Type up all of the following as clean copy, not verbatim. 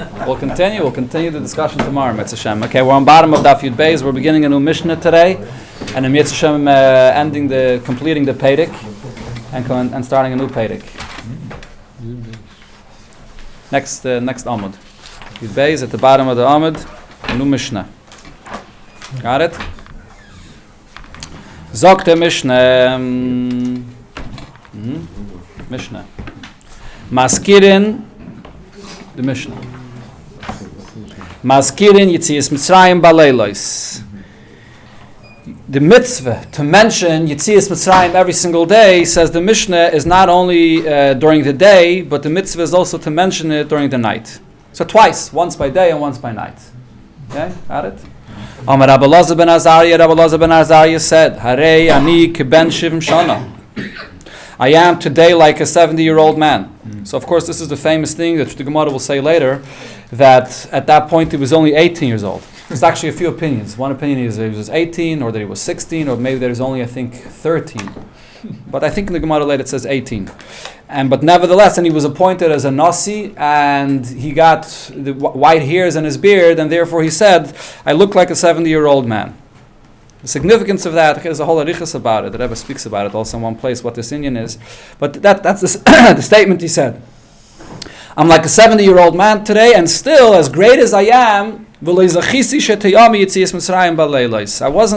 We'll continue the discussion tomorrow, Mitzvah Shem. Okay, we're on bottom of Daf Yud Beis. We're beginning a new Mishnah today, and in Mitzvah Shem completing the Pedic, and starting a new Pedic. Next Amud. Yud Beis at the bottom of the Amud, a new Mishnah. Got it? Zok the Mishnah. Mishnah. Maskirin, the Mishnah. Maskirin Yitzias Mitzrayim Baleilos. The mitzvah to mention Yitzias Mitzrayim every single day, says the Mishnah, is not only during the day, but the mitzvah is also to mention it during the night. So twice, once by day and once by night. Okay, got it? Amar Rabbi Elazar ben Azariah said, Harei ani keben shivim shana. I am today like a 70-year-old man. So of course this is the famous thing that the Gemara will say later, that at that point he was only 18 years old. There's actually a few opinions. One opinion is that he was 18, or that he was 16, or maybe there's only, I think, 13. But I think in the Gemara later it says 18. But nevertheless, and he was appointed as a Nasi, and he got the white hairs in his beard, and therefore he said, I look like a 70-year-old man. The significance of that, there's a whole arichas about it. The Rebbe speaks about it also in one place, what this Indian is. But that's the statement he said. I'm like a 70-year-old man today, and still, as great as I am, I wasn't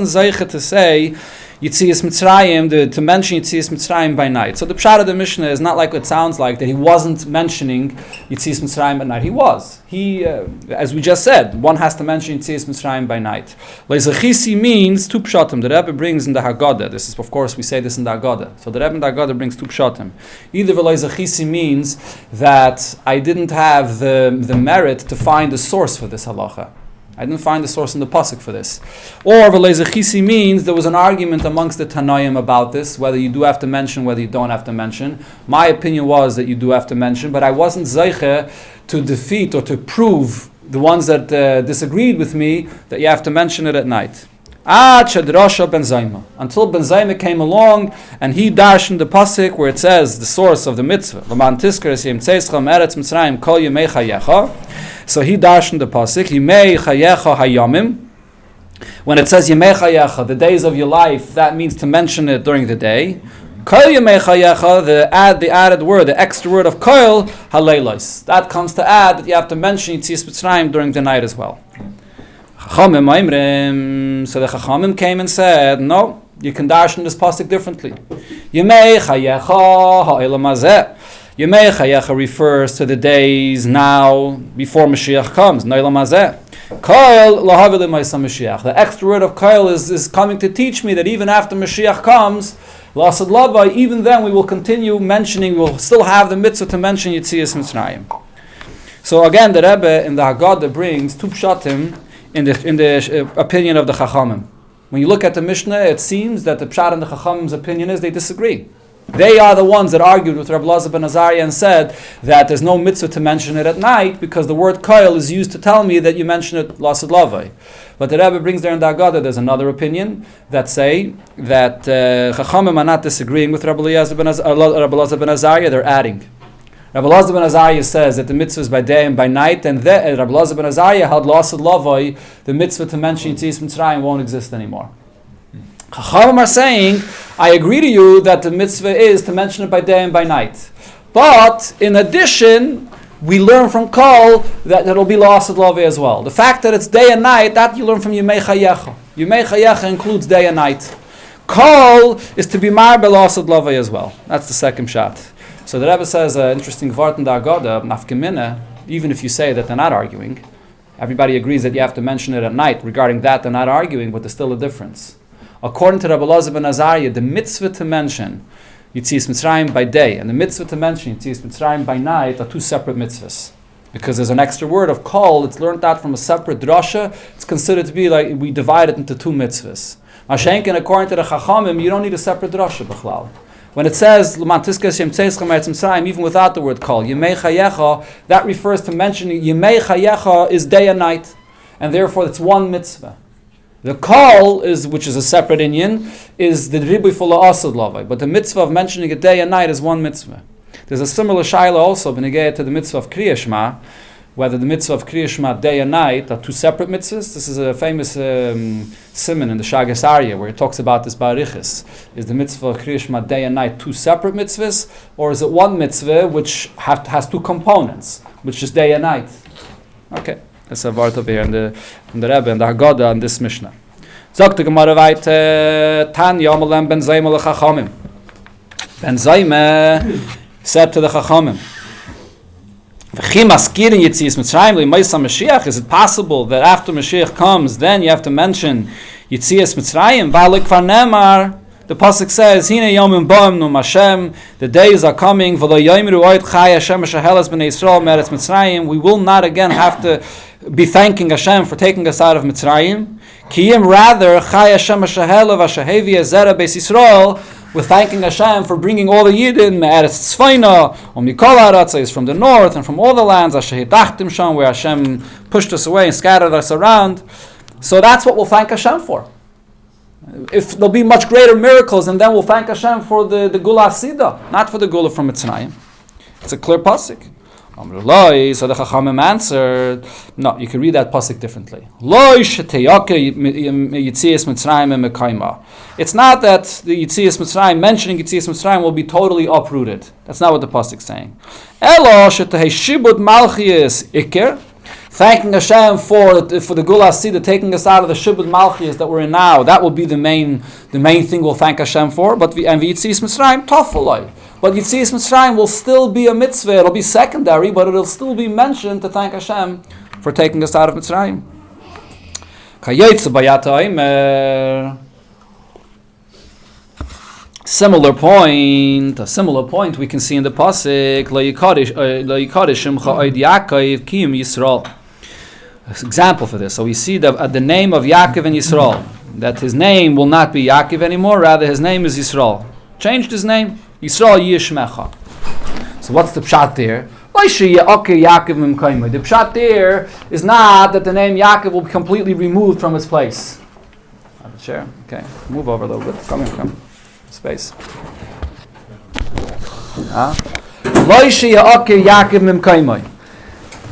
zeicha to say Yitzias Mitzrayim, to mention Yitzias Mitzrayim by night. So the pshat of the Mishnah is not like it sounds like, that he wasn't mentioning Yitzias Mitzrayim at night. He was. As we just said, one has to mention Yitzias Mitzrayim by night. Leizachisi means two pshatim. The Rebbe brings in the Haggadah. This is, of course, we say this in the Haggadah. So the Rebbe in the Haggadah brings two pshatim. Either Leizachisi means that I didn't have the merit to find the source for this halacha. I didn't find the source in the pasuk for this. Or V'leizachisi means there was an argument amongst the Tanaim about this, whether you do have to mention, whether you don't have to mention. My opinion was that you do have to mention, but I wasn't zeicha to defeat or to prove the ones that disagreed with me that you have to mention it at night. Until Ben Zayma came along and he dashed in the pasuk where it says the source of the mitzvah. So he dashed in the pasuk, Yimei Chayecha Hayamim. When it says Yimei Chayecha, the days of your life, that means to mention it during the day. Kol Yimei Chayecha, the added word, the extra word of Kol Haleilos. That comes to add that you have to mention Yitzias Mitzrayim during the night as well. So the Chachamim came and said, no, you can dash in this pasuk differently. Yimei Chayecha Ha'olam Hazeh. Yemei Chayecha refers to the days now before Mashiach comes. No'olam hazeh. Koil lahavi l'maisa Mashiach. The extra word of Koil is coming to teach me that even after Mashiach comes, L'asad Lavai, even then we will continue mentioning, we'll still have the mitzvah to mention Yitzias Mitzrayim. So again, the Rebbe in the Haggadah brings two pshatim in the opinion of the Chachamim. When you look at the Mishnah, it seems that the pshat in the Chachamim's opinion is they disagree. They are the ones that argued with Rabbi Elazar ben Azariah and said that there's no mitzvah to mention it at night because the word koil is used to tell me that you mention it l'asad lavai. But the Rebbe brings there in the Haggadah, there's another opinion that say that Chachamim are not disagreeing with Rabbi Elazar ben Azariah, they're adding. Rabbi Elazar ben Azariah says that the mitzvah is by day and by night, and Rabbi Elazar ben Azariah held l'asad lavai, the mitzvah to mention Yitzias Mitzrayim won't exist anymore. Chachamim are saying, I agree to you that the mitzvah is to mention it by day and by night. But, in addition, we learn from Kol that it'll be l'asad lavai as well. The fact that it's day and night, that you learn from Yimei Chayecha. Yimei Chayecha includes day and night. Kol is to be marbe l'asad lavai as well. That's the second shot. So the Rebbe says an interesting vart in the Haggadah, nafkamina, even if you say that they're not arguing, everybody agrees that you have to mention it at night. Regarding that, they're not arguing, but there's still a difference. According to Rabbi Elazar ben Azariah, the mitzvah to mention Yitzias Mitzrayim by day and the mitzvah to mention Yitzias Mitzrayim by night are two separate mitzvahs. Because there's an extra word of kol, it's learned out from a separate drasha, it's considered to be like we divide it into two mitzvahs. Mashenkin, according to the Chachamim, you don't need a separate drasha b'chlal. When it says even without the word kol, Yimei Chayecha, that refers to mentioning Yimei Chayecha is day and night, and therefore it's one mitzvah. The kol is, which is a separate inyan, is the ribui for l'asad lavai, but the mitzvah of mentioning it day and night is one mitzvah. There's a similar shaila also b'negei to the mitzvah of kriya shema, whether the mitzvah of Kriya Shema day and night are two separate mitzvahs. This is a famous simon in the Shagas Arya where it talks about this barichas. Is the mitzvah of Kriya Shema day and night two separate mitzvahs, or is it one mitzvah which has two components, which is day and night? Okay, that's a word over here in the Rebbe and the Haggadah and this Mishnah. Sagt die Gemara weiter, Tanya Amalem ben Zayma lechachamim. Ben Zayma said to the Chachamim, is it possible that after Mashiach comes, then you have to mention Yitzias Mitzrayim? The pasuk says, "Hine yomim ba'im nu Hashem." The days are coming. We will not again have to be thanking Hashem for taking us out of Mitzrayim. Rather, we're thanking Hashem for bringing all the Yidden Me'eretz Tzfayna, Mikol Haratzos, from the north and from all the lands, where Hashem pushed us away and scattered us around. So that's what we'll thank Hashem for. If there'll be much greater miracles, and then we'll thank Hashem for the Gula Asida, not for the Gula from Mitzrayim. It's a clear pasuk. So the Chachamim answered, no, you can read that pasuk differently. It's not that the Yitzias Mitzrayim, mentioning Yitzias Mitzrayim, will be totally uprooted. That's not what the pasuk is saying. Thanking Hashem for the Gula Asida, taking us out of the Shibud Malchiyas that we're in now. That will be the main thing we'll thank Hashem for. But Yitzias Mitzrayim, Tafalai. But Yitzias Mitzrayim will still be a mitzvah. It'll be secondary, but it'll still be mentioned to thank Hashem for taking us out of Mitzrayim. A similar point we can see in the pasuk. Example for this. So we see the name of Yaakov and Yisrael, that his name will not be Yaakov anymore. Rather, his name is Yisrael. Changed his name. Yisrael Yishmecha. So what's the pshat there? The pshat there is not that the name Yaakov will be completely removed from its place. Have a chair. Okay, move over a little bit. Come. Space.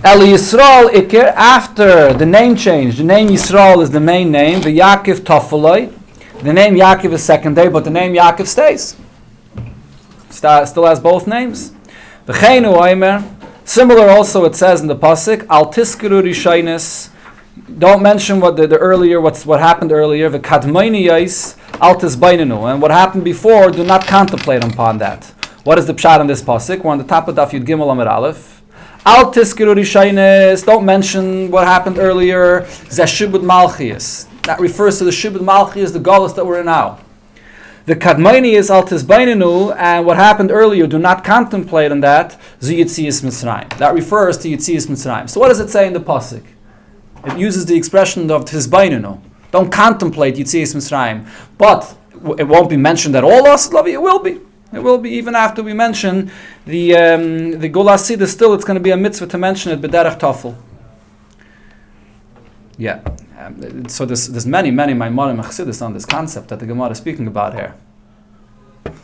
Eli Yisrael Iker, after the name change, the name Yisrael is the main name, the Yaakov Tafaloi, the name Yaakov is secondary, but the name Yaakov stays. Still has both names. V'cheinu oimer, similar also it says in the pasuk, Al tiskuru rishaynes, don't mention what what happened earlier, v'kadmayni yais, al tisbainenu, and what happened before, do not contemplate upon that. What is the pshat in this pasuk? We're on the top of Daf Yud Gimel Amud Aleph. Al tiskuru rishaynes, don't mention what happened earlier, zeshibud malchias. That refers to the shibud malchias, the galus that we're in now. The kadmaini is al tisbainenu, and what happened earlier, do not contemplate on that, zu Yitzias Mitzrayim. That refers to Yitzias Mitzrayim. So what does it say in the pasuk? It uses the expression of tisbainenu. Don't contemplate Yitzias Mitzrayim. But it won't be mentioned at all, it will be. It will be even after we mention the Gula Asida. Still, it's going to be a mitzvah to mention it b'derech tafel. Yeah. So there's many Maimorim Chassidus on this concept that the Gemara is speaking about here.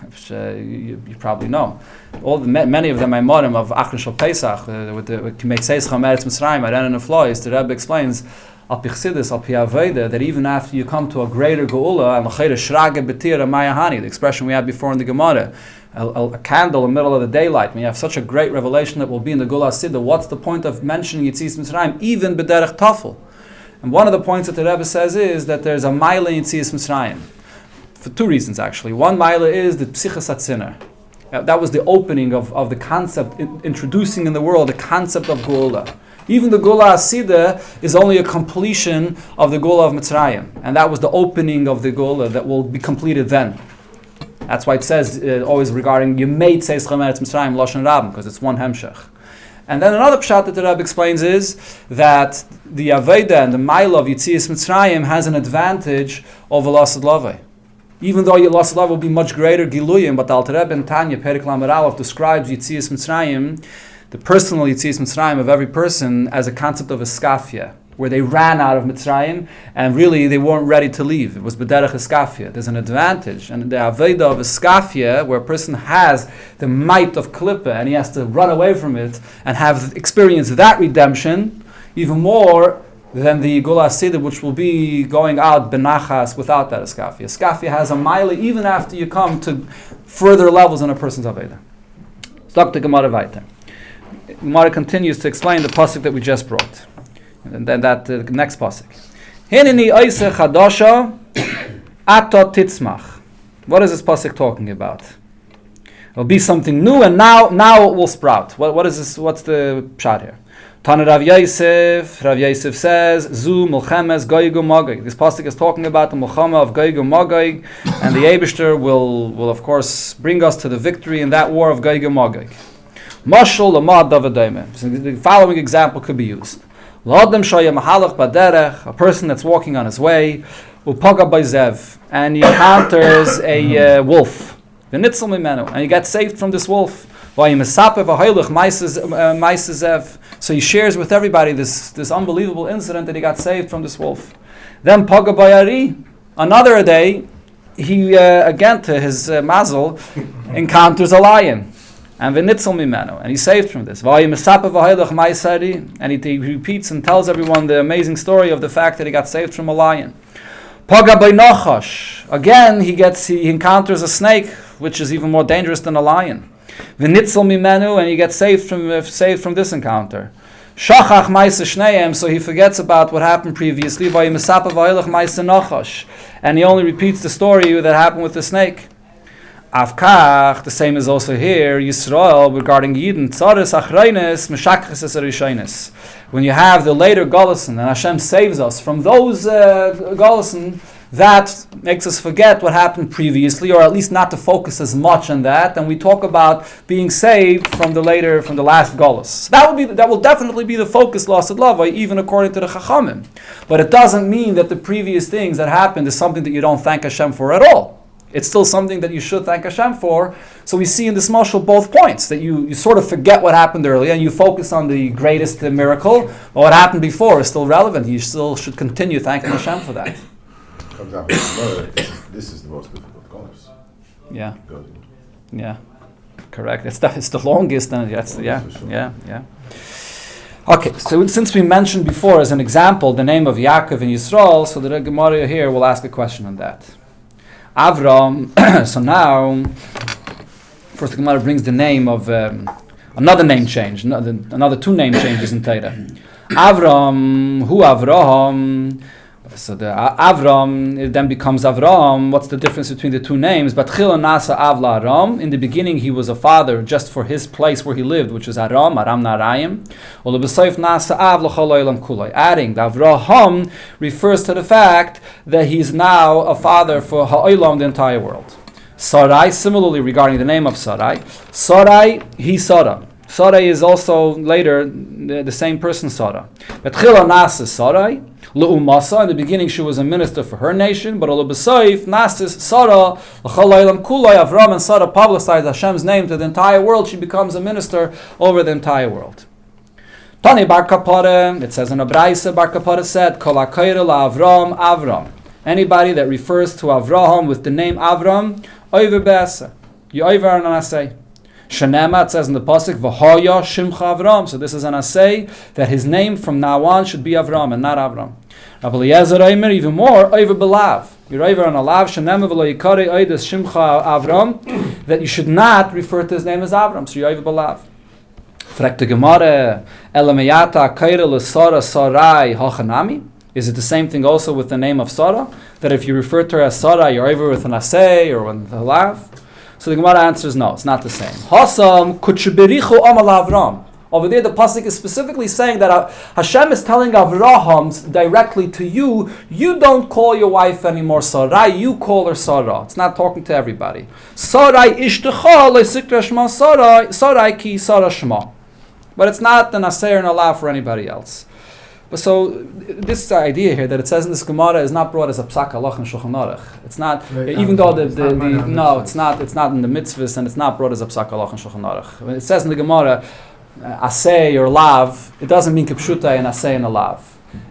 Which, you probably know. Many of the Maimorim of Achron Shal Pesach with the Kimei Tzeis Chameretz Mitzrayim, Aran and Flois, the Rebbe explains Al Pi Chassidus, Al Pi Aveda, that even after you come to a greater Geula, and L'chayre Shrage B'tira Mayahani, the expression we had before in the Gemara, a candle in the middle of the daylight, when you have such a great revelation that will be in the Gula Asida, what's the point of mentioning Yitzias Mitzrayim, even B'derech Tafel? And one of the points that the Rebbe says is that there's a Maila in Yitzias Mitzrayim. For two reasons, actually. One Maila is the Psichas HaTzinner. That was the opening of the concept, introducing in the world the concept of Geula. Even the Gula Asida is only a completion of the Gula of Mitzrayim. And that was the opening of the Gula that will be completed then. That's why it says always regarding Yemei Tzeis Chameretz Mitzrayim Lashon Rabim, because it's one Hemshech. And then another pshat that the Rebbe explains is that the Aveda and the Maila of Yitzias Mitzrayim has an advantage over Lasad Lavai. Even though Lasad Lavai will be much greater Giluyim, but the Alter Rebbe in Tanya, Perek Lamed Aleph, describes Yitzias Mitzrayim, the personal Yitzias Mitzrayim of every person, as a concept of Eskafia. where they ran out of Mitzrayim, and really they weren't ready to leave. It was B'derech Eskafia. There's an advantage. And the Aveda of Eskafia, where a person has the might of Klippa, and he has to run away from it, and have experienced that redemption, even more than the Gula Asidah, which will be going out benachas without that Eskafia. Eskafia has a mile even after you come to further levels in a person's Aveda. Dr. Gemara weiter. Gemara continues to explain the pasuk that we just brought. And then that next pasuk. Hineni oise chadasha ato titzmach. What is this pasuk talking about? It'll be something new, and now it will sprout. What is this? What's the pshat here? Tana Rav Yosef. Rav Yosef says, Zu Mulchemes Gog uMagog. This pasuk is talking about the Mulchama of Gog uMagog, and the Eibishter will of course bring us to the victory in that war of Gog uMagog. Mashal Lamad Davadayme. So the following example could be used. L'adam shaya mahalach baderech, a person that's walking on his way, upaga bayzev, and he encounters a wolf. V'nitzel mimenu, and he gets saved from this wolf. So he shares with everybody this unbelievable incident that he got saved from this wolf. Then Paga Bayari, another day, he again to his mazel encounters a lion, and v'nitzel mimenu, and he's saved from this. And he repeats and tells everyone the amazing story of the fact that he got saved from a lion. Paga Baynachash, again he encounters a snake, which is even more dangerous than a lion. V'nitzel mimenu, and he gets saved from this encounter. Shachach ma'ase shneim, so he forgets about what happened previously. Vayimesapav v'ayilach ma'ase nachash, and he only repeats the story that happened with the snake. Avkach, the same is also here. Yisrael regarding Yidden tzares achreines meshakches es arishonis. When you have the later Golison, and Hashem saves us from those Golison, that makes us forget what happened previously, or at least not to focus as much on that. And we talk about being saved from the last Golus. That will definitely be the focus, lost love, even according to the Chachamim. But it doesn't mean that the previous things that happened is something that you don't thank Hashem for at all. It's still something that you should thank Hashem for. So we see in this mashal both points, that you sort of forget what happened earlier and you focus on the greatest miracle, but what happened before is still relevant. You still should continue thanking Hashem for that. Comes out this is the most difficult course. Yeah. Correct. It's the longest, and yeah. Okay, so since we mentioned before as an example the name of Yaakov and Yisrael, so the Gemara here will ask a question on that. Avram. So now, first the Gemara brings the name of another name change, another two name changes in Torah. Avram, who Avraham. So the Avram, it then becomes Avram. What's the difference between the two names? But Chila Nasa Avla Aram. In the beginning, he was a father just for his place where he lived, which is Aram Narayim. Olubasayf Nasa Avla Chaloilam Kulai. Adding, the Avraham refers to the fact that he's now a father for Ha'olam, the entire world. Sarai, similarly regarding the name of Sarai. Sarai, he Sarah. Sarai is also later the same person, Sarah. But Chila Nasa Sarai. Le'umasa, in the beginning she was a minister for her nation, but Olubasayf, Nasis, Sarah, L'chalaylam Kulay, Avram and Sarah publicized Hashem's name to the entire world. She becomes a minister over the entire world. Tani Bar Kapara, it says in a Braisa, Bar Kapara said, Kol HaKaira LaAvram, Avram. Anybody that refers to Avraham with the name Avram, Oiver Be'asa. You Oiver an Anasei. Shanema, it says in the pasuk, V'haya Shimcha Avram. So this is an assay that his name from now on should be Avram and not Avram. Rabbi Eliezer Omer, even more, Oiver Belav. You're Oiver on a lav, Shanema V'lo Yikare Oides Shimcha Avram, that you should not refer to his name as Avram. So you're Oiver Belav. Frek the Gemara, Elameyata Kaira L'Sara Sarai Hachanami. Is it the same thing also with the name of Sarah? That if you refer to her as Sarah, you're Oiver with an assay or with a lav? So the Gemara answers no, it's not the same. Hasam kuchberichu amal Avram. Over there, the pasuk is specifically saying that Hashem is telling Avraham directly to you. You don't call your wife anymore Sarai. You call her Sarah. It's not talking to everybody. Sarai ishtecha lesikra shma Sarai. Sarai ki Sarah shma. But it's not an aser and a law for anybody else. But so this idea here that it says in this Gemara is not brought as a psak halach and shulchan aruch. It's not, even though it's not in the mitzvahs, and it's not brought as a psak halach and shulchan aruch. When it says in the Gemara asay or lav, it doesn't mean kipshuta and asay and a lav.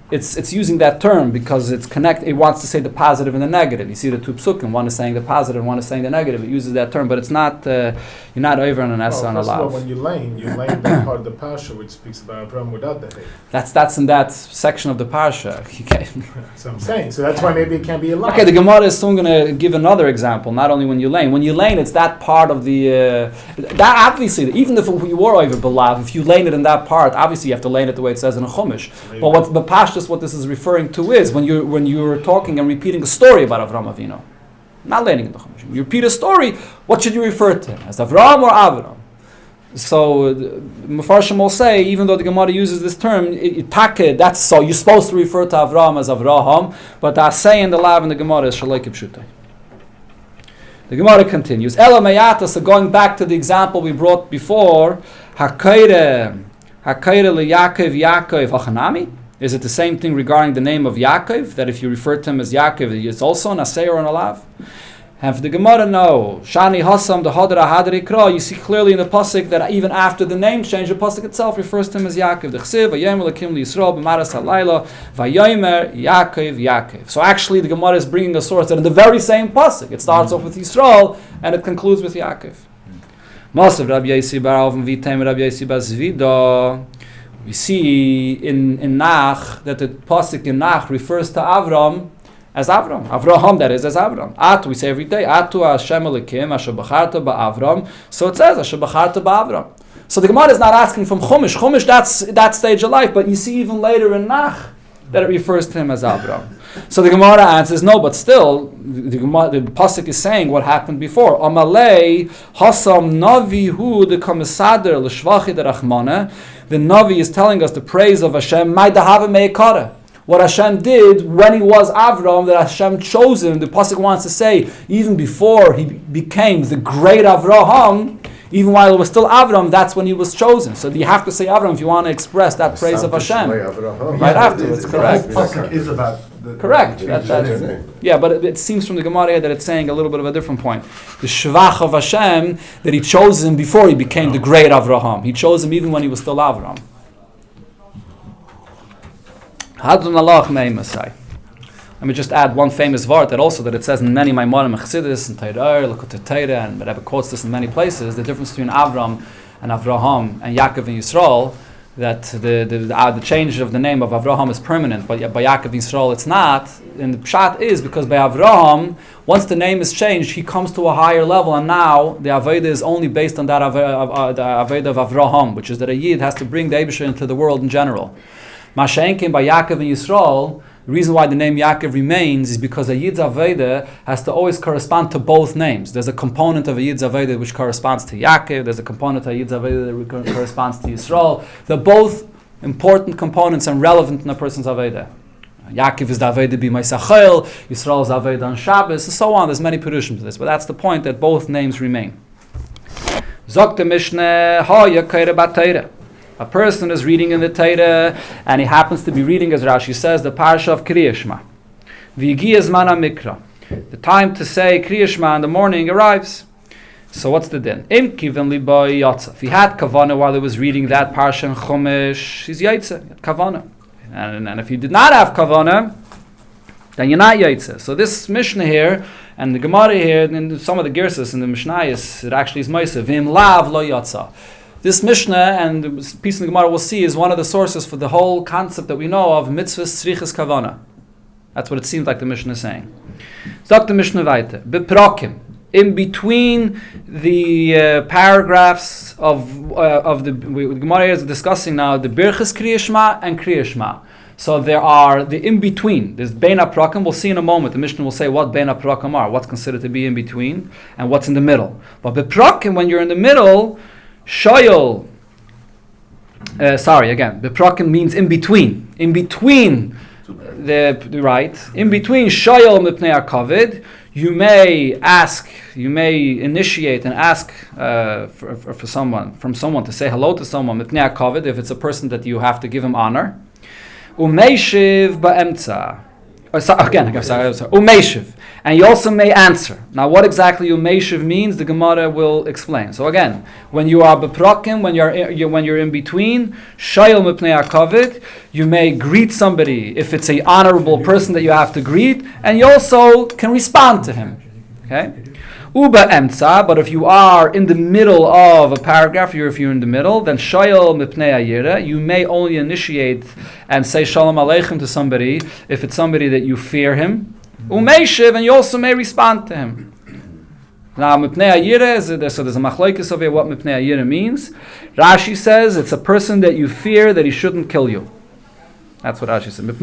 it's using that term because it's it wants to say the positive and the negative. You see the two psukim, one is saying the positive, one is saying the negative. It uses that term, but it's not, you're not over on an S on a lav. When you lane that part of the parsha which speaks about Avram without the hey. That's in that section of the parsha. So I'm saying, so that's why maybe it can't be a lav. Okay, the Gemara is soon going to give another example, not only when you lane. When you lane, it's that part of the, that obviously, even if you were over belav, if you lane it in that part, obviously you have to lane it the way it says in a chumash. But what the pashtus, what this is referring to is when you're talking and repeating a story about Avram Avinu, not laning in the chumash. You repeat a story. What should you refer to him as, Avram or Avram? So Mefarshim will say, even though the Gemara uses this term, that's so you're supposed to refer to Avram as Avraham, but the say in the lav in the Gemara is Shalei Kipshutai. The Gemara continues. Ela Mayata, so going back to the example we brought before, Hakaire Yaakov Hachanami. Is it the same thing regarding the name of Yaakov, that if you refer to him as Yaakov, it's also an asay or an alav? And for the Gemara, no. Shani Hasam, the Hadra Hadri Kra, you see clearly in the Pasuk that even after the name change, the Pasuk itself refers to him as Yaakov. The Chsiv, Vayomer Lakim Yisrael, B'maras HaLayla, Vayomer Yaakov. So actually the Gemara is bringing a source that in the very same Pasuk, it starts off with Yisrael, and it concludes with Yaakov. Masav Rabbi Yossi bar Avram Vitem Rabbi Yossi bar Zvida. We see in Nach that the pasuk in Nach refers to Avram as Avram. Avraham, that is, as Avram. Atu, we say every day, Atu Hashem Elokim Asher Bacharta Ba'Avram. So it says Asher Bacharta Ba'Avram. So the Gemara is not asking from Chumash. Chumash, that's that stage of life, but you see even later in Nach that it refers to him as Avram. So the Gemara answers no, but still the pasuk is saying what happened before. Amalei Hasam Navi Hu the Komisader L'Shvachi Derachmana. The Navi is telling us the praise of Hashem. What Hashem did when he was Avram, that Hashem chose him. The pasuk wants to say, even before he became the great Avraham, even while it was still Avram, that's when he was chosen. So you have to say Avram if you want to express that praise of Hashem. Right afterwards, correct. The pasuk is about correct. Yeah, but it seems from the Gemara here that it's saying a little bit of a different point. The Shvach of Hashem, that he chose him before he became the great Avraham. He chose him even when he was still Avram. Let me just add one famous vart that it says in many Maimonim Chassidus and Torah, Likutei Torah, and Rebbe quotes this in many places. The difference between Avram and Avraham and Yaakov and Yisrael, that the change of the name of Avraham is permanent, but by Yaakov and Yisrael it's not. And the pshat is because by Avraham, once the name is changed, he comes to a higher level, and now the Aveda is only based on that the Aveda of Avraham, which is that a Yid has to bring the Eibusher into the world in general. Mashenkin by Yaakov and Yisrael, the reason why the name Yaakov remains is because a Yid's Aveda has to always correspond to both names. There's a component of a Yid's Aveda which corresponds to Yaakov, there's a component of a Yid's Aveda that corresponds to Yisrael. They're both important components and relevant in a person's Aveda. Yaakov is the Aveda b'Maisachel, Yisrael is the Aveda on Shabbos, and so on. There's many Pirushim to this, but that's the point, that both names remain. Zok the Mishneh, ha Yakeire B'Teire. A person is reading in the Torah, and he happens to be reading, as Rashi says, the parsha of Kriya Shema. V'yigi zman mikra. The time to say Kriya Shema in the morning arrives. So what's the din? Im kiven liboy yatsa. If he had kavana while he was reading that parsha in Chumash, he's yaitza, kavana. And if you did not have kavana, then you're not yaitza. So this Mishnah here, and the Gemara here, and some of the Girsas in the Mishnayos, it actually is Moisa. V'im lav lo yatsa. This Mishnah and the piece in the Gemara we'll see is one of the sources for the whole concept that we know of mitzvahs tzrichas kavana. That's what it seems like the Mishnah is saying. Sagt the Mishnah weiter. Beprokim. In between the paragraphs of the Gemara is discussing now the Birchas Kriya Shema and Kriya Shema. So there are the in between. There's Bein HaPrakim. We'll see in a moment. The Mishnah will say what Bein HaPrakim are, what's considered to be in between, and what's in the middle. But Beprokim, when you're in the middle, Shoyol, Beprokim means in between. In between in between Shoyol Mipnei HaKavod, you may initiate and ask from someone to say hello to someone, Mipnei HaKavod, if it's a person that you have to give him honor. Umeishiv Ba'emtza. Umeshiv. And you also may answer. Now, what exactly umeshiv means, the Gemara will explain. So again, when you are beprokim, when you're in between, shayil mipnei akavid, you may greet somebody if it's an honorable person that you have to greet, and you also can respond to him. Okay? Uba emtza, but if you are in the middle of a paragraph, if you're in the middle, then shayil mipnei ayira, you may only initiate and say shalom aleichem to somebody if it's somebody that you fear him. Umeishiv, and you also may respond to him. Now, mipnei ayira, so there's a machlokes over here what mipnei ayira means. Rashi says it's a person that you fear that he shouldn't kill you. That's what Rashi said. The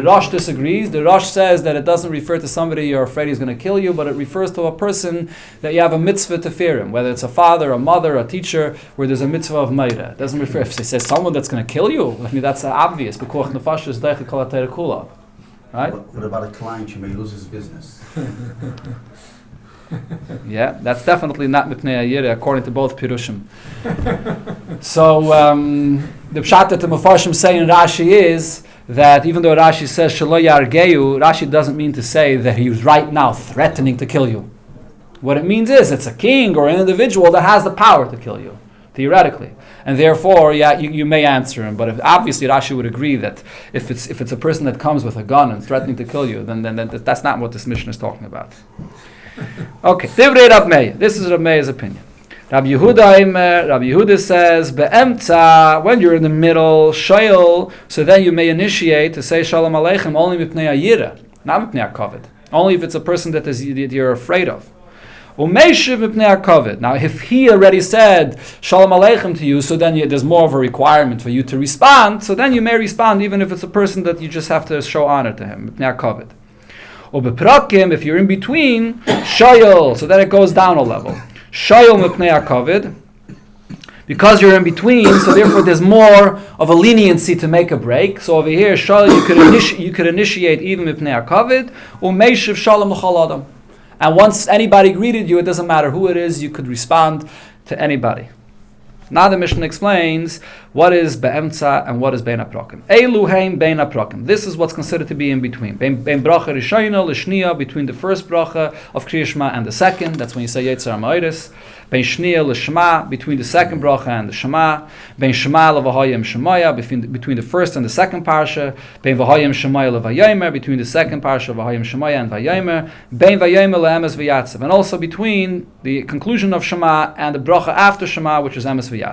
Rosh disagrees. The Rosh says that it doesn't refer to somebody you're afraid he's going to kill you, but it refers to a person that you have a mitzvah to fear him, whether it's a father, a mother, a teacher, where there's a mitzvah of meira. It doesn't refer, if it says someone that's going to kill you, I mean, that's obvious. Right? What about a client? You may lose his business. Yeah, that's definitely not mipnei ayira according to both pirushim. So the pshat that the Mefarshim say in Rashi is that even though Rashi says shelo yargeu, Rashi doesn't mean to say that he was right now threatening to kill you. What it means is it's a king or an individual that has the power to kill you, theoretically, and therefore, yeah, you may answer him. But obviously Rashi would agree that if it's a person that comes with a gun and threatening to kill you, then that's not what this mission is talking about. Okay, Divrei Rav Meir. This is Rav Meir's opinion. Rabbi Yehuda says, be'emtza, when you're in the middle, shayil, so then you may initiate to say shalom aleichem only mipnei ayira, not mipnei akavod. Only if it's a person that you're afraid of. Umeishiv mipnei akavod. Now, if he already said shalom aleichem to you, so then there's more of a requirement for you to respond. So then you may respond even if it's a person that you just have to show honor to him, mipnei akavod. Or beprakim, if you're in between, shayil, so then it goes down a level. Shayil mipnei akavid, because you're in between, so therefore there's more of a leniency to make a break. So over here, shayil, you could initiate even mipnei akavid, or meishiv shalom l'chol adam. And once anybody greeted you, it doesn't matter who it is, you could respond to anybody. Now the Mishnah explains what is be'emtza and what is bein haprokim. Eluheim bein haprokim. This is what's considered to be in between. Bein bracha rishayna l'shniya, between the first bracha of Kriya Shema and the second. That's when you say Yetzer HaMa'oris. Bein shniya l'shema, between the second bracha and the Shema. Bein shema l'vahayim shemaya, between the first and the second parsha. Bein vahayim shemaya l'vayomer, between the second parsha vahayim shemaya and vayomer. Bein vayomer le'emes v'yatzev, and also between the conclusion of Shema and the bracha after Shema, which is emes v'yatzev.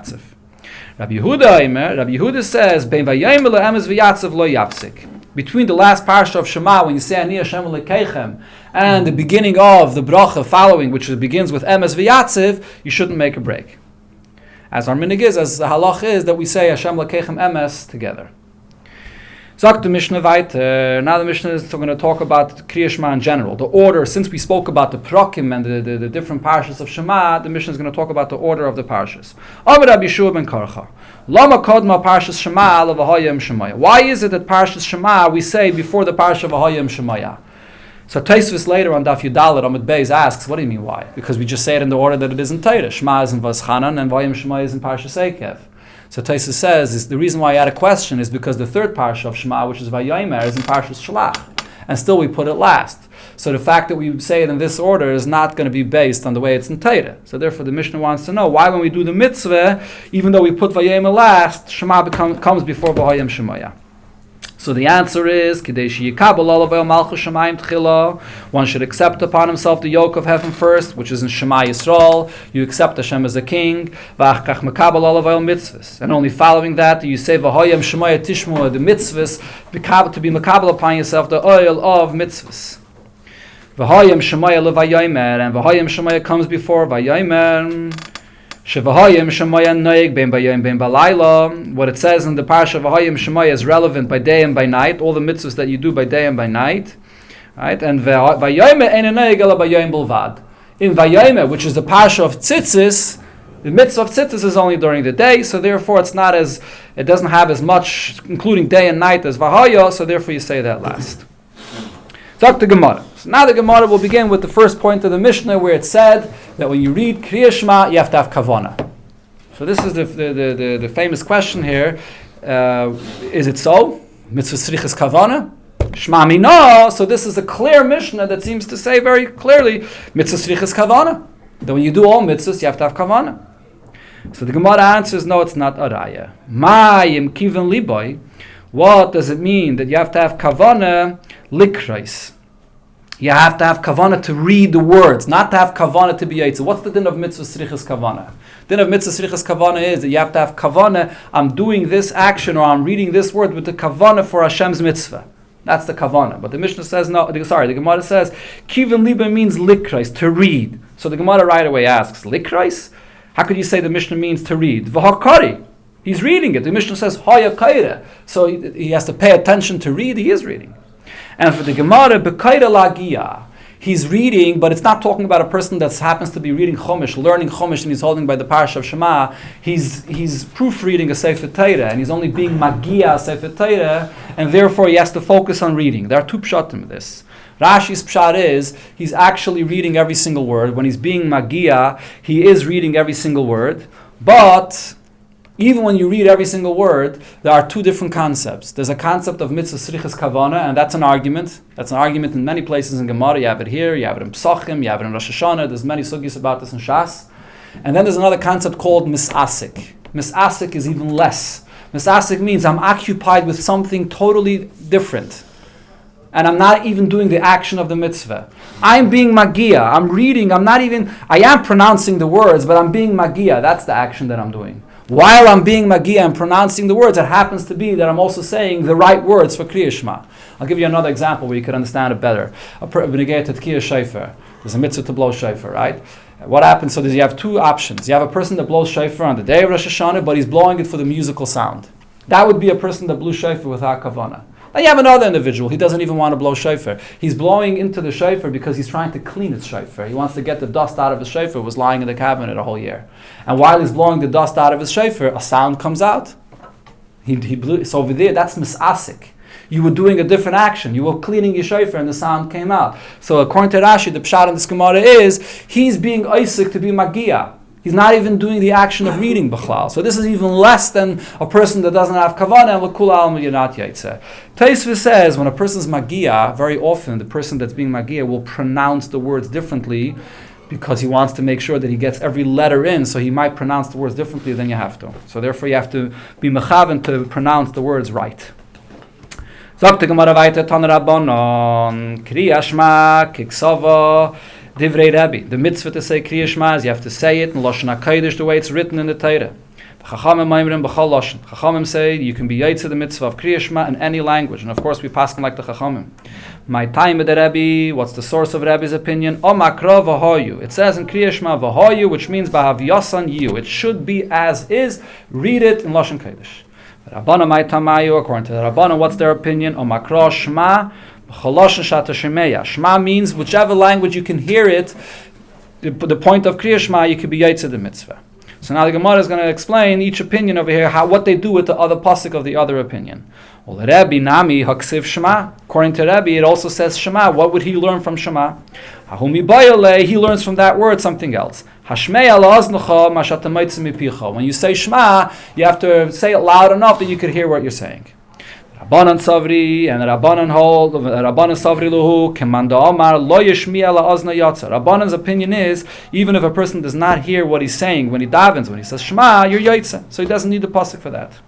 Rabbi Yehuda says, Bein vayomer le'emes v'yatzev lo yafsik. Between the last parsha of Shema, when you say Ani Hashem Elokeichem, and the beginning of the bracha following, which begins with emes v'yatzev, you shouldn't make a break. As our minig is, as the halach is, that we say Hashem Elokeichem emes together. Sagt the Mishnah weiter. Now the Mishnah is going to talk about Kriya Shema in general. The order, since we spoke about the prakim and the different parshas of Shema, the Mishnah is going to talk about the order of the parshas. Amar Rabbi Yeshua ben Karcha. Lama kodma parshas Shema levahayim Shemaya. Why is it that parshas Shema we say before the parsha of Vahayim Shemaya? So Tosfos later on Daf Yudalet Amud Beis asks, what do you mean why? Because we just say it in the order that it is in Torah. Shema is in Vaschanan and Vahayim Shemaya is in Parshas Eikev. So Tosfos says the reason why I had a question is because the third parsha of Shema, which is Vayomer, is in Parshas Shalach, and still we put it last. So the fact that we say it in this order is not going to be based on the way it's in Torah. So therefore the Mishnah wants to know why when we do the mitzvah, even though we put Vayomer last, Shema comes before Vahayim Shemaya. So the answer is, one should accept upon himself the yoke of heaven first, which is in Shema Yisrael. You accept Hashem as a king. And only following that, you say, the mitzvahs, to be makabel upon yourself the oil of mitzvahs. And Vahayim Shemaya comes before Vayomer. What it says in the parsha of Vahayim Shemaya is relevant by day and by night, all the mitzvahs that you do by day and by night. Right? And in Vayomer, which is the parsha of Tzitzis, the mitzvah of Tzitzis is only during the day, so therefore it doesn't have as much, including day and night, as Vahaya, so therefore you say that last. Talk to Gemara. So now the Gemara will begin with the first point of the Mishnah, where it said that when you read Kriya Shema, you have to have kavana. So this is the famous question here. Is it so? Mitzvah tzrichas kavana. Shema mina. So this is a clear Mishnah that seems to say very clearly mitzvah tzrichas kavana. That when you do all mitzvahs, you have to have kavana. So the Gemara answers, no, it's not a raya. Ma'im kiven liboy. What does it mean that you have to have kavana likrais? You have to have kavana to read the words, not to have kavana to be yaitza. What's the din of mitzvah srichas kavana? Din of mitzvah srichas kavana is that you have to have kavana. I'm doing this action or I'm reading this word with the kavana for Hashem's mitzvah. That's the kavana. But the Mishnah says no. The Gemara says kiven liba means likrais, to read. So the Gemara right away asks, likrais? How could you say the Mishnah means to read? V'hakari. He's reading it. The Mishnah says haya kaira. So he has to pay attention to read. He is reading. And for the Gemara, b'kaira lagia, he's reading, but it's not talking about a person that happens to be reading Chumash, learning Chumash, and he's holding by the parasha of Shema. He's proofreading a Sefer Torah, and he's only being magia a Sefer Torah, and therefore he has to focus on reading. There are two pshatim in this. Rashi's pshat is, he's actually reading every single word. When he's being magia, he is reading every single word, but even when you read every single word, there are two different concepts. There's a concept of mitzvah srichas kavana, and that's an argument. That's an argument in many places in Gemara. You have it here, you have it in Psachim, you have it in Rosh Hashanah. There's many sugis about this in Shas. And then there's another concept called misasik. Misasik is even less. Misasik means I'm occupied with something totally different. And I'm not even doing the action of the mitzvah. I'm being magia. I'm reading. I am pronouncing the words, but I'm being magia. That's the action that I'm doing. While I'm being magia and pronouncing the words, it happens to be that I'm also saying the right words for Kriya Shema. I'll give you another example where you could understand it better. There's a mitzvah to blow shofar, right? What happens? So you have two options. You have a person that blows shofar on the day of Rosh Hashanah, but he's blowing it for the musical sound. That would be a person that blew shofar without kavanah. Now you have another individual, he doesn't even want to blow shofar. He's blowing into the shofar because he's trying to clean his shofar. He wants to get the dust out of his shofar. It was lying in the cabinet a whole year. And while he's blowing the dust out of his shofar, a sound comes out. He blew. So over there, that's misasik. You were doing a different action. You were cleaning your shofar and the sound came out. So according to Rashi, the pshat in this Gemara is, he's being isik to be magia. He's not even doing the action of reading B'chlal. So this is even less than a person that doesn't have kavanah and l'kula al yonat yaitze. Tosfos says when a person's magia, very often the person that's being magia will pronounce the words differently because he wants to make sure that he gets every letter in, so he might pronounce the words differently than you have to. So therefore you have to be mechaven to pronounce the words right. Sagt die Gemara weiter, Tan Rabbanon, Kriya Shema, Kiksava, Divrei Rebbe. The mitzvah to say Kriya Shema is you have to say it in Lashon HaKodesh the way it's written in the Torah. Chachamim Maimrim B'chol Lashon. Chachamim say you can be yaitze the mitzvah of Kriya Shema in any language, and of course we pass like the Chachamim. My time with the Rebbe, what's the source of Rebbe's opinion? O Makra V'hoyu. It says in Kriya Shema V'hoyu, which means B'havyasan you. It should be as is. Read it in Lashon Kodesh. Rabbana my tamayu, according to the Rabbana, what's their opinion? O Makra Shema. Shema means whichever language you can hear it, the point of Kriya Shema, you could be yaitze the mitzvah. So now the Gemara is going to explain each opinion over here, what they do with the other pasuk of the other opinion. Rebbe nami haksiv Shema. According to Rebbe, it also says Shema. What would he learn from Shema? He learns from that word something else. When you say Shema, you have to say it loud enough that you could hear what you're saying. Rabbanan Savri and Rabbanan hold Rabbanan Savri Luhu Kemanda Omar Lo Yishmi Ela Ozna Yatza. Rabbanan's opinion is even if a person does not hear what he's saying when he davens, when he says Shema, you're Yaitza. So he doesn't need the pasuk for that.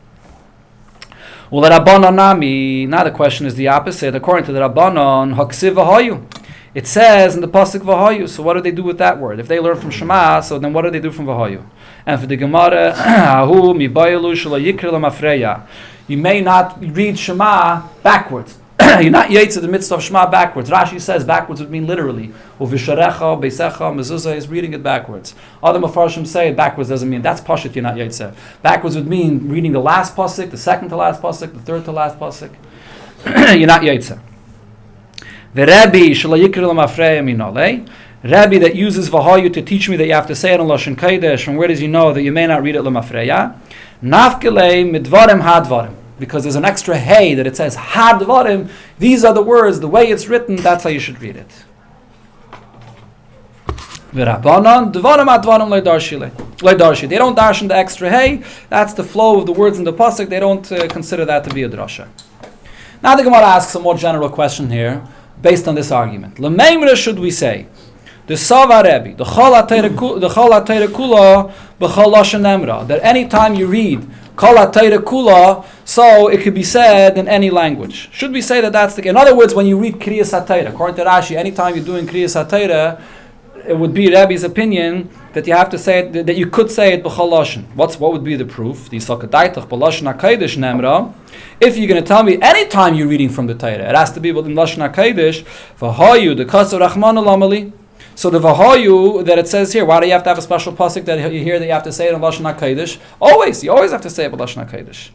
Well, the Rabbanan Nami, now the question is the opposite. According to the Rabbanan, Haksiv V'hayu. It says in the pasuk V'hayu. So what do they do with that word? If they learn from Shema, so then what do they do from V'hayu? And for the Gemara, Ahu Mibayalu Shelo Yikri L'Mafreya. You may not read Shema backwards. You're not yaitz in the midst of Shema backwards. Rashi says backwards would mean literally. Uvisharecha, Beisecha, Mezuzah is reading it backwards. Other Mefarshim say it backwards doesn't mean that's pashut. You're not yaitz. Backwards would mean reading the last pasuk, the second to last pasuk, the third to last pasuk. You're not yaitz. The Rebbe shelo yikri l'mafreya minolei. Rebbe that uses V'hayu to teach me that you have to say it in Lashon Kodesh. From where does he know that you may not read it l'mafreya? Nafkelei midvarim hadvarim. Because there's an extra hey that it says hadvarim. These are the words, the way it's written, that's how you should read it. V'rabbanan dvarim hadvarim leidarshi. They don't darshan the extra hey. That's the flow of the words in the pasuk. They don't consider that to be a drasha. Now the Gemara asks a more general question here, based on this argument. L'meimra should we say, the Sava Rebbe, the Chol HaTeira Kula, B'chol Lashon Emra, that any time you read Kol HaTeira Kula, so it could be said in any language. Should we say that that's the case? In other words, when you read Kriyas HaTeira, according to Rashi, anytime you're doing Kriyas HaTeira, it would be Rebbe's opinion that you have to say it, that you could say it B'chol Lashon. What would be the proof? The Yisakadaitach B'Lashon HaKodesh Nemra. If you're going to tell me anytime you're reading from the Torah, it has to be in Lashon HaKodesh. V'hayu the Kasar Rachman Alamali. So the V'hayu that it says here, why do you have to have a special pasuk that you hear that you have to say it in Lashon HaKodesh? You always have to say it in Lashon HaKodesh.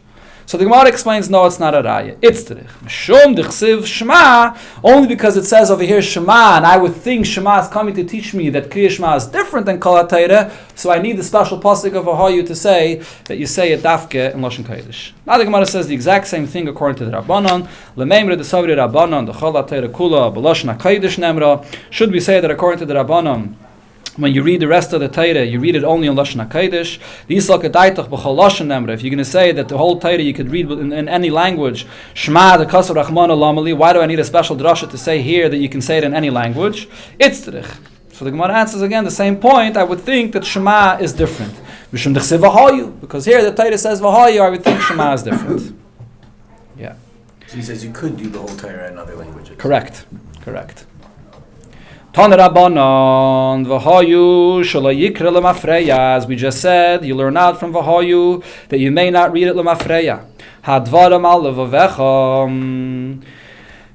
So the Gemara explains, no, it's not a raya. It's terich. Mishum d'chsiv Shema, only because it says over here Shema, and I would think Shema is coming to teach me that Kriya Shema is different than Kol HaTorah, so I need the special pasuk of Ahayu to say that you say it dafke in Lashon Kodesh. Now the Gemara says the exact same thing according to the Rabbanon. L'meimre de savri Rabbanon, the Kol HaTorah kula, b'Lashon HaKodesh nemra. Should we say that according to the Rabbanon, when you read the rest of the Torah, you read it only in Lashon HaKodesh. If you're going to say that the whole Torah you could read in any language, Shema the Kasar Rachman Alamali, why do I need a special drasha to say here that you can say it in any language? It's terich. So the Gemara answers again the same point. I would think that Shema is different. Because here the Torah says V'hayu, I would think Shema is different. Yeah. So he says you could do the whole Torah in other languages. Correct. As we just said, you learn out from V'hayu that you may not read it l'mafreya. Hadvarim al levavecham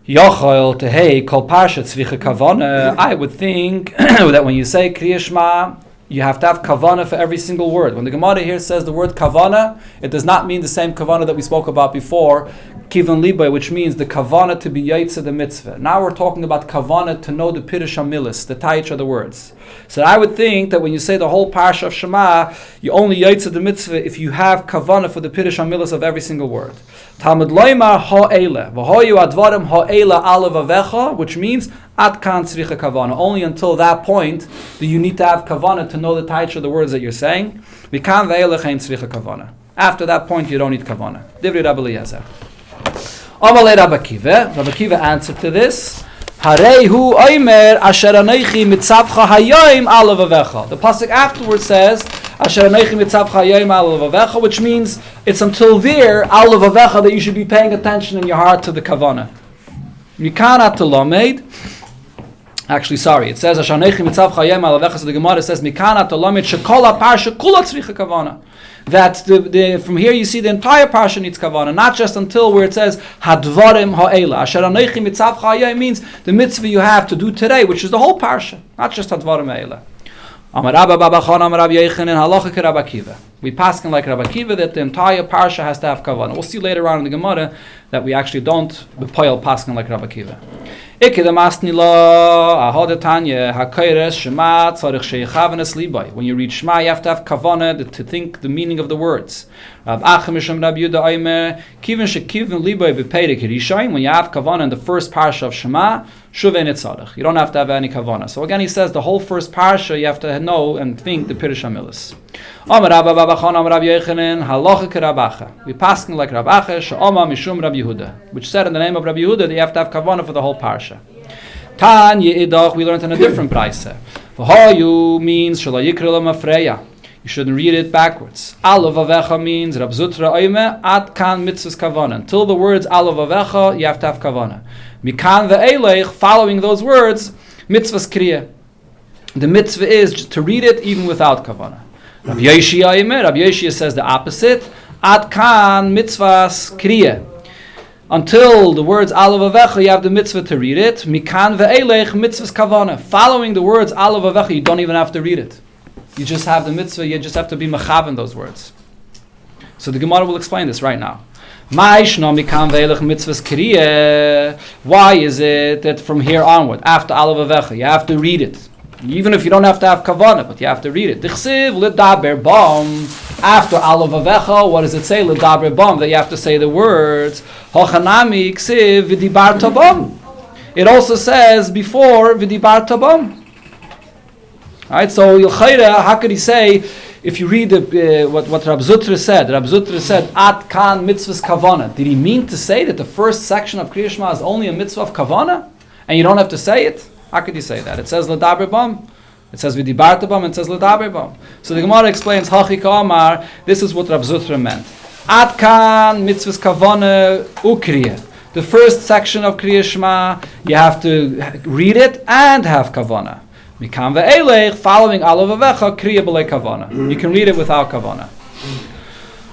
yochel tehei kol parsha tzvicha kavana. I would think that when you say Kriya Shema, you have to have kavana for every single word. When the Gemara here says the word kavana, it does not mean the same kavana that we spoke about before, kivan libay, which means the kavana to be yaitza the mitzvah. Now we're talking about kavana to know the pirush hamilis, the taich of the words. So I would think that when you say the whole parsha of Shema, you only yaitza the mitzvah if you have kavana for the pirush hamilis of every single word. Talmud loymar ha'ela, v'hoyu advarim ha'ela alav avecha, which means at kan tzricha kavana. Only until that point do you need to have kavana to know the taich of the words that you're saying. Mikan ve'ela chein tzricha kavana. After that point, you don't need kavana. Divrei Rabbi Eliezer. Amalei Rabbi Akiva answered to this. Harehu oimer asher anochi mitzavcha hayoim alav avecha. The pasuk afterwards says asher anochi mitzavcha hayoim alav avecha, which means it's until there alav avecha that you should be paying attention in your heart to the kavana. Mikanat telamed. Actually, sorry, it says asher anochi mitzavcha hayoim alav avecha. So the Gemara says mikanat telamed shekol parsha kula tzricha kavana. That from here you see the entire parsha needs kavana, not just until where it says hadvarim ha'ela. Asher anochi mitzavcha hayom means the mitzvah you have to do today, which is the whole parsha, not just hadvarim ha'ela. Amar Rabba Baba Chon Amar Rabbi Yochanan halacha ke Rabbi Akiva. We paskin like Rabbi Akiva that the entire parsha has to have kavana. We'll see later on in the Gemara that we actually don't bepoil paskin like Rabbi Akiva. When you read Shema, you have to have kavanah to think the meaning of the words. When you have kavanah in the first parsha of Shema, you don't have to have any kavanah. So again, he says the whole first parsha you have to know and think the Pirush HaMilas. We paskin like Rabbi Acha, she'oma mishum Rabbi Yehuda, which said in the name of Rabbi Yehuda that you have to have kavanah for the whole parsha. Tan ye'idach, we learned in a different brayse. V'hayu means shelo yikra l'mafreya. You shouldn't read it backwards. Alav avecha means Rab Zutra oime ad kan mitzvahs kavanah. Until the words alav avecha, you have to have kavanah. Mikan ve'eleich, following those words, mitzvahs kriya. The mitzvah is to read it even without kavanah. Rabbi Yoshia says the opposite. Ad kan mitzvahs kriya. Until the words alav avecha, you have the mitzvah to read it. Mikan ve'elech mitzvahs kavana. Following the words alav avecha, you don't even have to read it. You just have the mitzvah. You just have to be mechaven those words. So the Gemara will explain this right now. Why is it that from here onward, after alav avecha, you have to read it? Even if you don't have to have kavanah, but you have to read it. Dichsiv ledaber bam. After alav avecha, what does it say? Ledaber bam. That you have to say the words. Hochanami ksiv v'dibar tabam. It also says before v'dibar tabam. All right. So Yilchayra, how could he say if you read what Rab Zutra said, At kan mitzvahs kavana. Did he mean to say that the first section of Kriya Shema is only a mitzvah of kavana, and you don't have to say it? How could you say that? It says l'daber bam. It says v'dibarta bam. It says l'daber bam. So the Gemara explains Hachika Amar. This is what Rab Zutra meant. At kan mitzvahs kavana ukriya. The first section of Kriya Shema, you have to read it and have kavana. Mikam ve'elech, following alav avecha, kriya b'lei kavana. You can read it without kavana.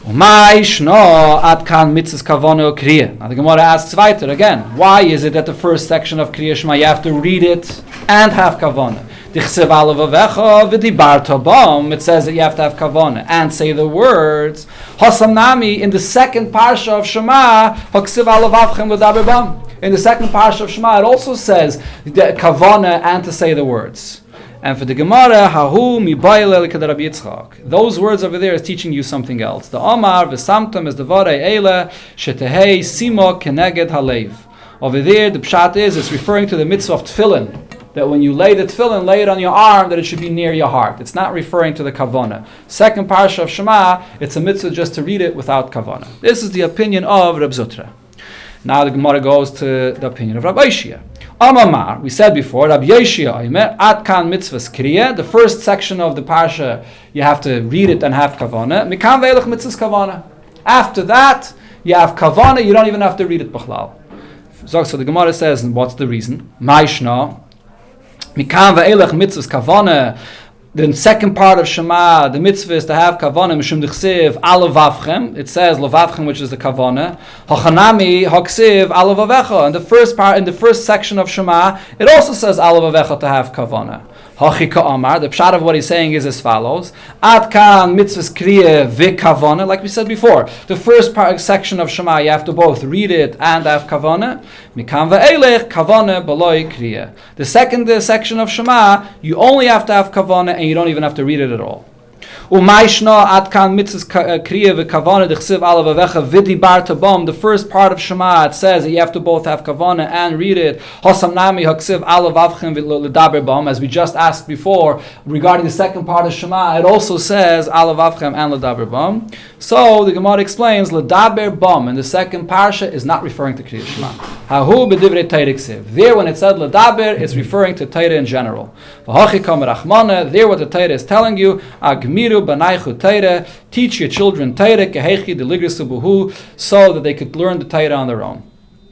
Umay shno ad kan mitzvahs kavana kriya. Now the Gemara asks weiter again. Why is it that the first section of Kriya Shema you have to read it and have kavana? Dichsev alav avecha v'dibarta bam. It says that you have to have kavana and say the words. Hasam nami in the second parsha of Shema haksiv alav avchem v'daber bam. In the second parsha of Shema, it also says the kavana and to say the words. And for the Gemara, hahu mibayel elikad Rabbi Yitzchak. Those words over there is teaching you something else. The Omar v'samtam is the varei eile shetehei simo keneged halev. Over there, the pshat is it's referring to the mitzvah of tefillin. That when you lay the tefillin, lay it on your arm, that it should be near your heart. It's not referring to the kavana. Second parsha of Shema, it's a mitzvah just to read it without kavana. This is the opinion of Reb Zutra. Now the Gemara goes to the opinion of Rabbi Yeshia. Amamar, we said before, Rabbi Yeshia Omer, Ad kan mitzvahs kriya. The first section of the parsha, you have to read it and have kavana. Mikam ve'elech mitzvahs kavana. After that, you have kavana. You don't even have to read it b'chlal. So the Gemara says, and what's the reason? Ma'ishna. Mikam ve'elech mitzvahs kavana. The second part of Shema, the mitzvah is to have kavana mishum dichsiv alav avchem. It says lavavchem, which is the kavana. Hachanami haksiv alav avecha. In the first part, in the first section of Shema, it also says alav avecha to have kavana. Hachika Amar. The pshat of what he's saying is as follows: Ad kan mitzvahs kriya v'kavana. Like we said before, the first section of Shema, you have to both read it and have kavana. Mikam ve'elech kavana b'loi kriya. The second section of Shema, you only have to have kavana and you don't even have to read it at all. Umayshna ad kan mitzvahs kriya v'kavana d'chsiv alav avecha v'dibarta bam. The first part of Shema, it says that you have to both have kavana and read it. Hasam nami haksiv alav avchem v'daber bam. As we just asked before regarding the second part of Shema, it also says alav avchem and l'daber bam. So the Gemara explains l'daber bam in the second parsha is not referring to Kriya Shema. Hahu b'divrei Torah ksiv. There, when it said l'daber, it's referring to Torah in general. V'hachikam rachmana. There, what the Torah is telling you, agmiru banaychu Torah, teach your children Torah, kehechi deligrisu buhu, so that they could learn the Torah on their own.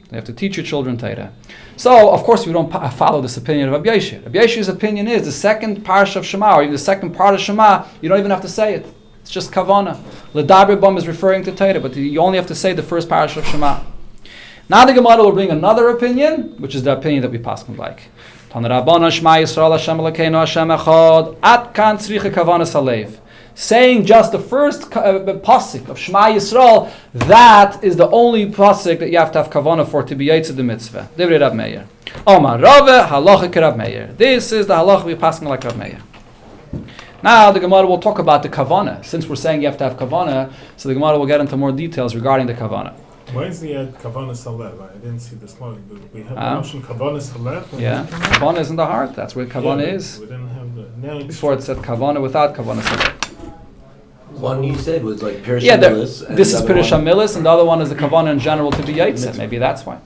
They have to teach your children Torah. So, of course, we don't follow this opinion of Rabbi Yeshia. Rabbi Yeshia's opinion is the second parsha of Shema, or even the second part of Shema, you don't even have to say it. It's just kavana. L'daber bam is referring to Torah, but you only have to say the first parsha of Shema. Now the Gemara will bring another opinion, which is the opinion that we paskin like. Saying just the first pasuk of Shema Yisrael, that is the only pasuk that you have to have kavana for to be yetzer the mitzvah. Divrei Rav Meir. Omar Rava halacha Rav Meir. This is the halacha we paskin like Rav Meir. Now the Gemara will talk about the kavana. Since we're saying you have to have kavana, so the Gemara will get into more details regarding the kavana. Why is the kavana salev? I didn't see this morning. We have the notion kavana salev. Yeah, kavana is in the heart. That's where kavana is. We didn't have the. Before it said kavana without kavana salev. One you said was like Pirush Yeah, Hamilis, this is Pirush Hamilis, and the other one is the kavana in general to be yaitze. Maybe that's why.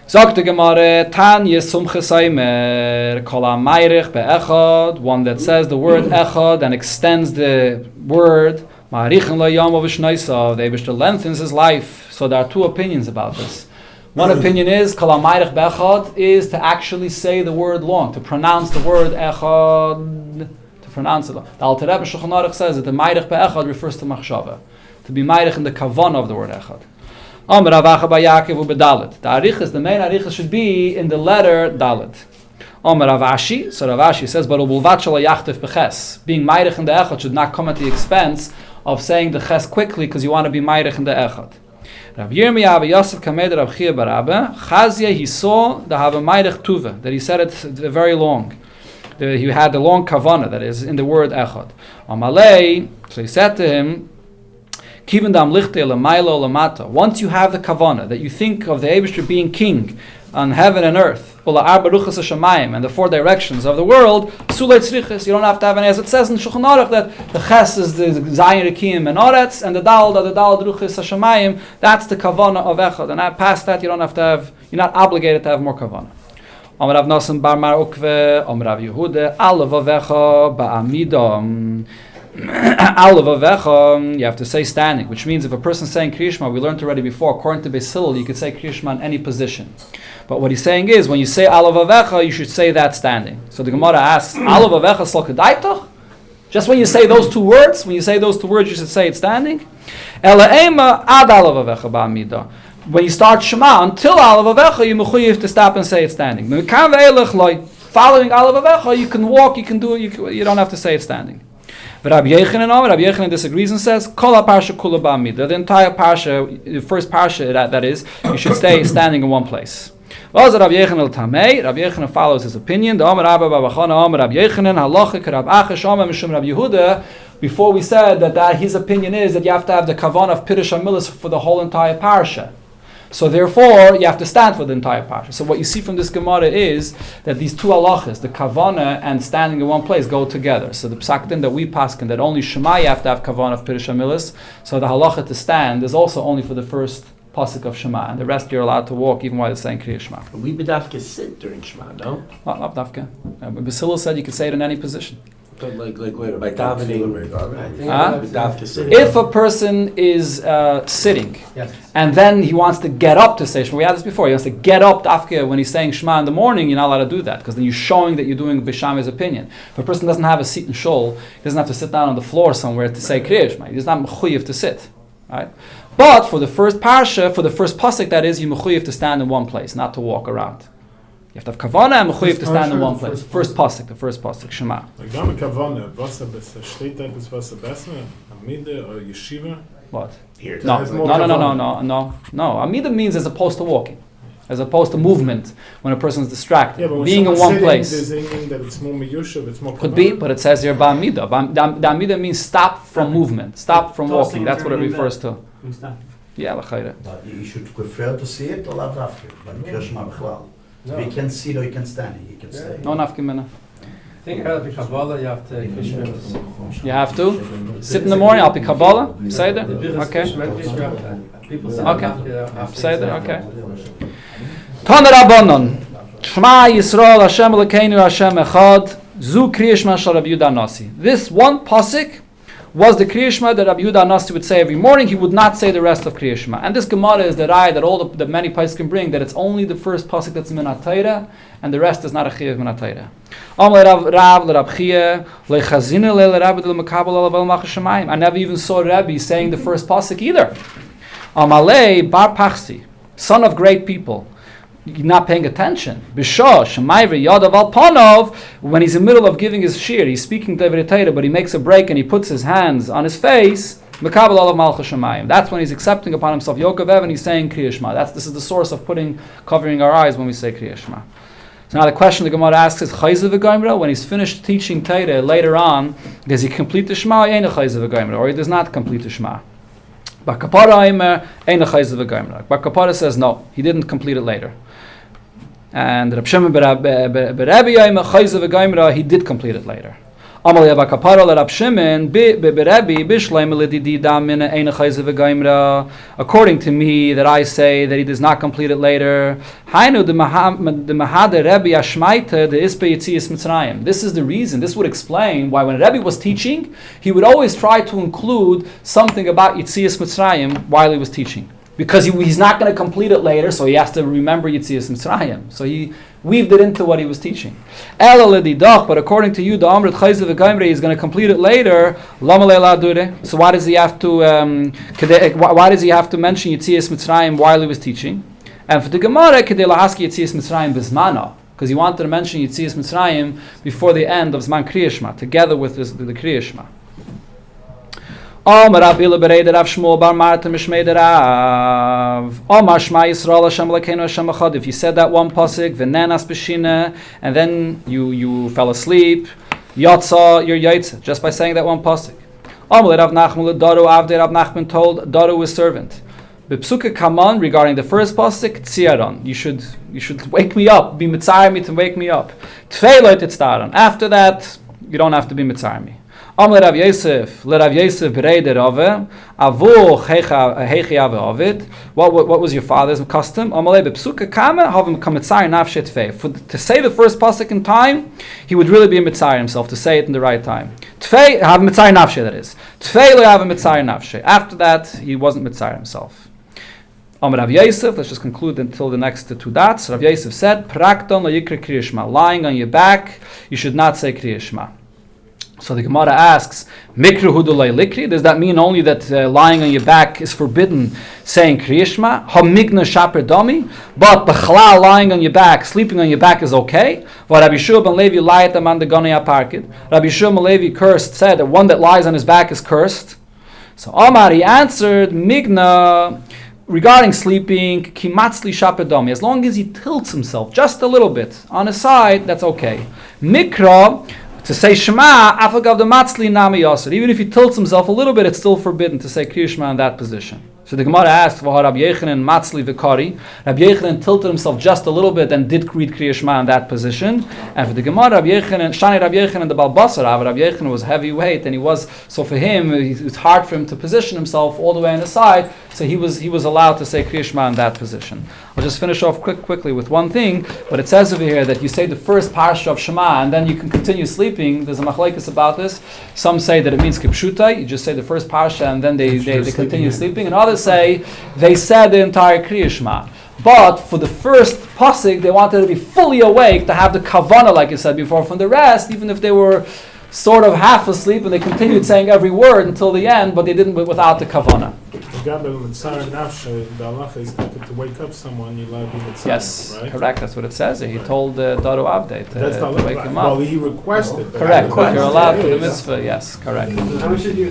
Sagt the Gemara, Tanya Sumches Aimer, Kol HaMayrich BeEchad, one that says the word Echad and extends the word, Ma'arichen Lo Yamav V'Shneisav, the Eibishter lengthens his life. So there are two opinions about this. One opinion is, Kol HaMayrich BeEchad, is to actually say the word long, to pronounce the word Echad, to pronounce it long. The Alter Rebbe Shulchan Aruch says that the Mayrich BeEchad refers to Machshava, to be Mayrich in the Kavanah of the word Echad. The arichas, the main arichas should be in the letter Dalet. Rav Ashi, so Rav Ashi says, but being Mayrich in the Echad should not come at the expense of saying the Ches quickly because you want to be Mayrich in the Echad. Rav Yirmiyah Yosef Kamed Rav Chia Barabe, Chazia, he saw the Hava Mayrich Tuva, that he said it very long. He had the long Kavanah, that is in the word Echad. Amalei, so he said to him, once you have the kavana, that you think of the Eibishter being king, on heaven and earth, and the 4 directions of the world, you don't have to have any, as it says in Shulchan Aruch, that the ches is the Zayin Rekim and Oretz, and the Dal Ruchas HaShamayim, that's the Kavanah of Echad, and past that you don't have to have, you're not obligated to have more Kavanah. Amar Rav Nosson bar Mar Ukve, Amar Rav Yehuda, Alav Avecha ba'amida. Alav Avecha, you have to say standing, which means if a person is saying Kriya Shema, we learned already before, according to Beis Hillel, you could say Kriya Shema in any position. But what he's saying is, when you say Alav Avecha, you should say that standing. So the Gemara asks, Alav Avecha Slokadaitoch? Just when you say those 2 words, you should say it standing. Ela Ema Ad Alav Avecha ba'amida. When you start Shema, until Alav Avecha, you mechuyev to stop and say it standing. Following Alav Avecha, you can walk, you can do it, you don't have to say it standing. But Rabbi Yechanan disagrees and says, Kol ha-parsha kula ba'amida. The entire parsha, the first parsha that is, you should stay standing in one place. Rabbi Yechanan follows his opinion. Before we said that his opinion is that you have to have the kavanah of Pirush HaMilas for the whole entire parsha. So therefore, you have to stand for the entire parsha. So what you see from this Gemara is that these 2 halachas, the kavanah and standing in one place, go together. So the psakdin that we paskin, that only Shema you have to have kavanah of Pirush HaMilas, so the halacha to stand is also only for the first pasuk of Shema, and the rest you're allowed to walk even while you're saying Kriya Shema. But we bedafka sit during Shema, no? Not dafka. Beis Hillel said you could say it in any position. But like wait, by davening, if a person is sitting, yes, and then he wants to get up to say Shema, we had this before, he wants to get up dafka when he's saying Shema in the morning, you're not allowed to do that, because then you're showing that you're doing B'Shamai's opinion. If a person doesn't have a seat in shul, he doesn't have to sit down on the floor somewhere to say Kriya Shema. He's not mechuyev to sit, right? But for the first parsha, for the first pasuk, that is, you mechuyev to stand in one place, not to walk around. You have to have kavanah and mechuyev to stand in one place. First pasuk, Shema. Gam kavanah, was steht da etwas besser? Amide or yeshiva? What? Here. No. Amida means as opposed to walking, as opposed to movement when a person is distracted. Yeah, but when being in one sitting, place. There's anything that it's more meyushav, it's more Could be, but it says here ba'amida. The amida means stop from movement, stop from walking. That's what it refers to. Yeah, l'chayre. But you should prefer to see it or lav dafka? Like Kriya Shema b'chlal. So you can sit or you can stand. You can stay. No nafki mina. I think Al-Pi Kabbalah, you have to You have to sit in the morning. Al-Pi Kabbalah. Say there. Okay. Okay. Say there. Okay. Tana Rabbanon. Shema Yisrael Hashem Elokeinu Hashem Echad. Zu Kriya Shema Shel Rabbi Yehuda Nasi. This one pasuk was the Kriya Shema that Rabbi Yehuda Nasi would say every morning. He would not say the rest of Kriya Shema. And this Gemara is the raya that all the many pais can bring, that it's only the first pasuk that's min ha-Torah, and the rest is not a chiyuv min ha-Torah. I never even saw Rabbi saying the first pasuk either. Amalei bar Pachsi, son of great people. You're not paying attention. B'shah shemayver yadav al panov, when he's in the middle of giving his shir, he's speaking to Devrei Torah, but he makes a break and he puts his hands on his face. Mekabel olav malchus shemayim. That's when he's accepting upon himself Yokav and he's saying Kriya Shema. This is the source of covering our eyes when we say Kriya Shema. So now the question the Gemara asks is Chayzer v'Goimra, when he's finished teaching Torah later on, does he complete the Shema or Eina Chayzer v'Goimra, or he does not complete the Shema? Bakapara Eimer Eina Chayzer v'Goimra. Bakapara says no, he didn't complete it later. And Reb Shimon B'Rebbe Yoim Chayzer v'Goimra, he did complete it later. Amalei Bakapara Reb Shimon B'Rebbe B'Shleim L'Didi Damina Eina Chayzer v'Goimra. According to me, that I say that he does not complete it later. Hainu the Mahada Rebbe Ashmaita the Ispe Yitzias Mitzrayim. This is the reason. This would explain why when Rebbe was teaching, he would always try to include something about Yitzias Mitzrayim while he was teaching. Because he's not going to complete it later, so he has to remember Yitzias Mitzrayim. So he weaved it into what he was teaching. But according to you, the Amrit Chayzer v'Goimra is going to complete it later. So why does he have to? Why does he have to mention Yitzias Mitzrayim while he was teaching? And for the Gemara, Kedei lahaski Yitzias Mitzrayim bizmano, because he wanted to mention Yitzias Mitzrayim before the end of Zman Kriya Shema, together with the Kriya Shema. If you said that one pasuk, and then you fell asleep, yotza, you're yaitza, just by saying that one pasuk. Rav Nachman told Daru his servant, Bepsuka kaman, regarding the first pasuk, tziaron. You should wake me up, be mitzayir me to wake me up. Tfeilot itztaron. After that, you don't have to be mitzayir me. Am le Rav Yosef bereide Rave, avu heichi ave ovid. What was your father's custom? Amalei bepsuka kama havim kamitzayir nafshe tfei. To say the first pasuk in time, he would really be a mitzayir himself, to say it in the right time. Tfei, have mitzayir nafshe, that is. Tfei lo have mitzayir nafshe. After that, he wasn't mitzayir himself. Rav Yosef, let's just conclude until the next two dots. Rav Yosef said, Prakton lo yikra Kriya Shema. Lying on your back, you should not say Kriya Shema. So the Gemara asks, Mikru hudulay likri? Does that mean only that lying on your back is forbidden, saying Kriya Shema? Hamigna shaper domi? But b'chalal, lying on your back, sleeping on your back is okay? But Rabbi Shua ben Levi lied to man the Gonei Aparkid. Rabbi Shua ben Levi said that one that lies on his back is cursed. So Omar, he answered, Migna, regarding sleeping, kimatzli shapedomi, as long as he tilts himself just a little bit on his side, that's okay. Mikra, to say Shema, afagav the matzli nami yasir. Even if he tilts himself a little bit, it's still forbidden to say Kriya Shema in that position. So the Gemara asked, Rabbi Yechanan matzli v'kari. Rabbi Yechanan tilted himself just a little bit and did read Kriya Shema in that position. And for the Gemara, Rabbi Yechanan, the Balbasar, Rabbi Yechanan was heavyweight, and so for him, it's hard for him to position himself all the way on the side, so he was allowed to say Kriya Shema in that position. I'll just finish off quickly with one thing, but it says over here that you say the first parsha of Shema, and then you can continue sleeping. There's a machlekes about this. Some say that it means kipshutai, you just say the first parsha, and then they continue sleeping, and others say they said the entire Kriya Shema. But for the first pasuk, they wanted to be fully awake, to have the kavanah, like you said before. From the rest, even if they were sort of half asleep, and they continued saying every word until the end, but they didn't without the kavanah. The halacha is to wake up someone, you're allowed to be mitzayir, Yes, right? correct. That's what it says. He told Daru Avdei to wake him up. Well, he requested. Correct. You're allowed to the mitzvah. Yes, correct. How much did you